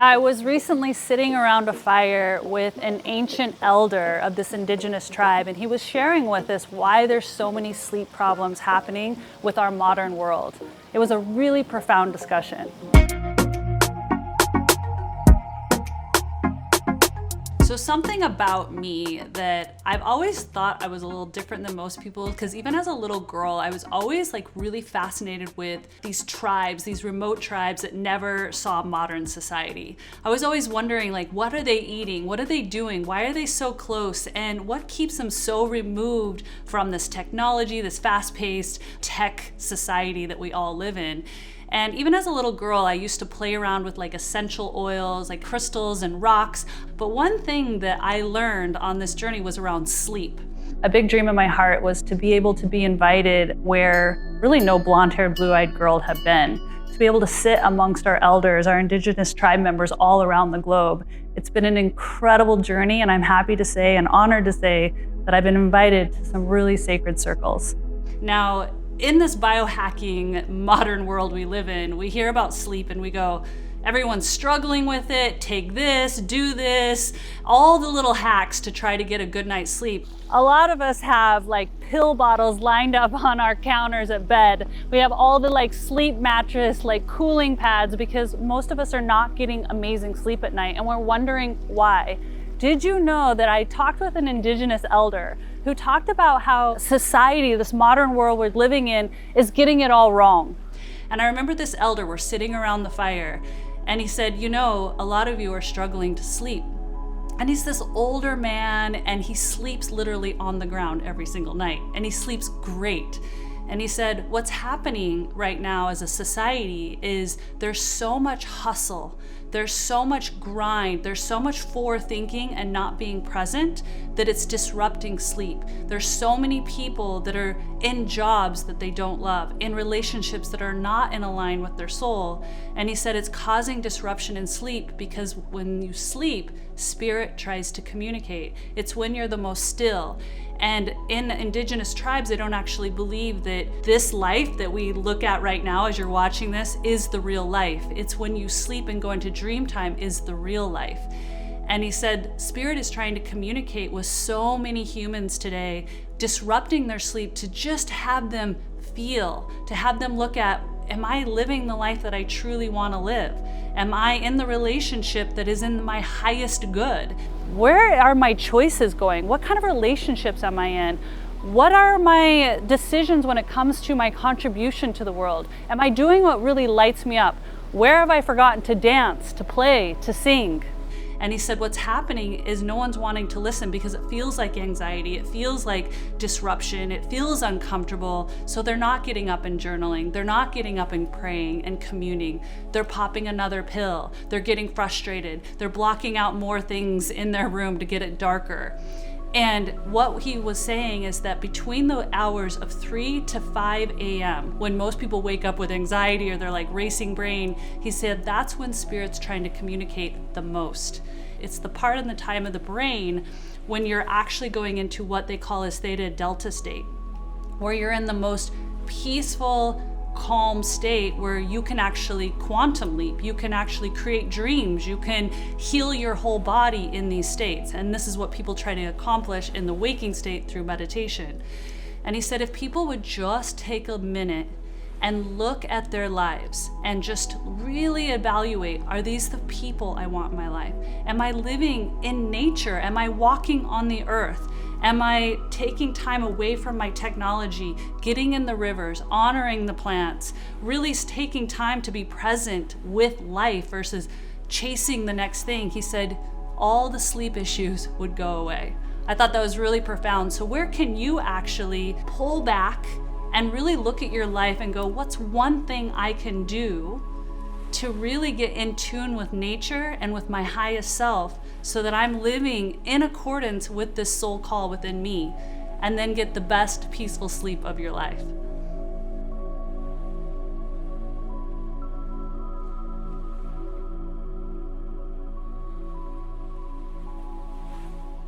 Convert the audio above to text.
I was recently sitting around a fire with an ancient elder of this indigenous tribe, and he was sharing with us why there's so many sleep problems happening with our modern world. It was a really profound discussion. So something about me that I've always thought I was a little different than most people, because even as a little girl, I was always really fascinated with these tribes, these remote tribes that never saw modern society. I was always wondering, what are they eating? What are they doing? Why are they so close? And what keeps them so removed from this technology, this fast-paced tech society that we all live in? And even as a little girl, I used to play around with essential oils, like crystals and rocks. But one thing that I learned on this journey was around sleep. A big dream in my heart was to be able to be invited where really no blonde-haired, blue-eyed girl had been. To be able to sit amongst our elders, our indigenous tribe members all around the globe. It's been an incredible journey, and I'm happy to say and honored to say that I've been invited to some really sacred circles. Now, in this biohacking modern world we live in, we hear about sleep and we go, everyone's struggling with it, take this, do this, all the little hacks to try to get a good night's sleep. A lot of us have pill bottles lined up on our counters at bed. We have all the sleep mattress, cooling pads, because most of us are not getting amazing sleep at night, and we're wondering why. Did you know that I talked with an indigenous elder who talked about how society, this modern world we're living in, is getting it all wrong? And I remember this elder, we're sitting around the fire, and he said, a lot of you are struggling to sleep. And he's this older man, and he sleeps literally on the ground every single night, and he sleeps great. And he said, what's happening right now as a society is there's so much hustle, there's so much grind, there's so much forward-thinking and not being present that it's disrupting sleep. There's so many people that are in jobs that they don't love, in relationships that are not in line with their soul. And he said it's causing disruption in sleep because when you sleep, spirit tries to communicate. It's when you're the most still. And in indigenous tribes, they don't actually believe that this life that we look at right now as you're watching this is the real life. It's when you sleep and go into dream time is the real life. And he said, spirit is trying to communicate with so many humans today, disrupting their sleep to just have them feel, to have them look at, am I living the life that I truly want to live? Am I in the relationship that is in my highest good? Where are my choices going? What kind of relationships am I in? What are my decisions when it comes to my contribution to the world? Am I doing what really lights me up? Where have I forgotten to dance, to play, to sing? And he said what's happening is no one's wanting to listen because it feels like anxiety, it feels like disruption, it feels uncomfortable. So they're not getting up and journaling, they're not getting up and praying and communing. They're popping another pill, they're getting frustrated, they're blocking out more things in their room to get it darker. And what he was saying is that between the hours of 3 to 5 a.m., when most people wake up with anxiety or they're racing brain, he said that's when spirit's trying to communicate the most. It's the part in the time of the brain when you're actually going into what they call a theta delta state, where you're in the most peaceful, calm state where you can actually quantum leap, you can actually create dreams, you can heal your whole body in these states. And this is what people try to accomplish in the waking state through meditation. And he said if people would just take a minute and look at their lives and just really evaluate, are these the people I want in my life? Am I living in nature? Am I walking on the earth? Am I taking time away from my technology, getting in the rivers, honoring the plants, really taking time to be present with life versus chasing the next thing? He said all the sleep issues would go away. I thought that was really profound. So where can you actually pull back and really look at your life and go, what's one thing I can do to really get in tune with nature and with my highest self so that I'm living in accordance with this soul call within me, and then get the best peaceful sleep of your life?